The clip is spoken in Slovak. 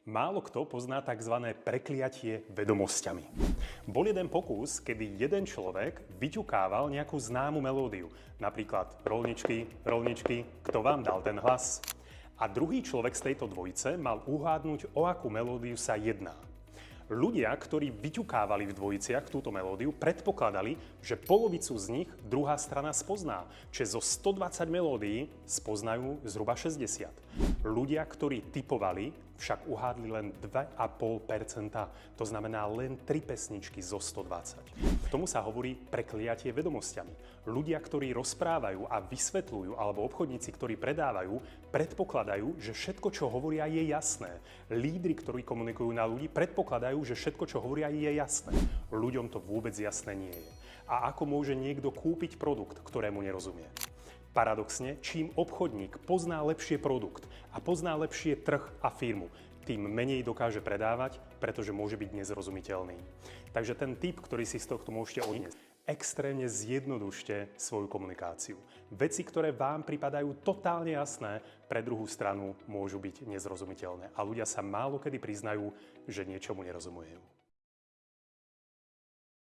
Málo kto pozná tzv. Prekliatie vedomosťami. Bol jeden pokus, kedy jeden človek vyťukával nejakú známu melódiu. Napríklad rolničky, rolničky, kto vám dal ten hlas? A druhý človek z tejto dvojice mal uhádnuť, o akú melódiu sa jedná. Ľudia, ktorí vyťukávali v dvojiciach túto melódiu, predpokladali, že polovicu z nich druhá strana spozná, čiže zo 120 melódií spoznajú zhruba 60. Ľudia, ktorí tipovali, však uhádli len 2,5%, to znamená len 3 pesničky zo 120. K tomu sa hovorí prekliatie vedomosťami. Ľudia, ktorí rozprávajú a vysvetľujú, alebo obchodníci, ktorí predávajú, predpokladajú, že všetko, čo hovoria, je jasné. Lídri, ktorí komunikujú na ľudí, predpokladajú, že všetko, čo hovoria, je jasné. Ľuďom to vôbec jasné nie je. A ako môže niekto kúpiť produkt, ktorému nerozumie? Paradoxne, čím obchodník pozná lepšie produkt a pozná lepšie trh a firmu, tým menej dokáže predávať, pretože môže byť nezrozumiteľný. Takže ten tip, ktorý si z tohto môžete odniesť, extrémne zjednodušte svoju komunikáciu. Veci, ktoré vám pripadajú totálne jasné, pre druhú stranu môžu byť nezrozumiteľné. A ľudia sa málo kedy priznajú, že niečomu nerozumujú.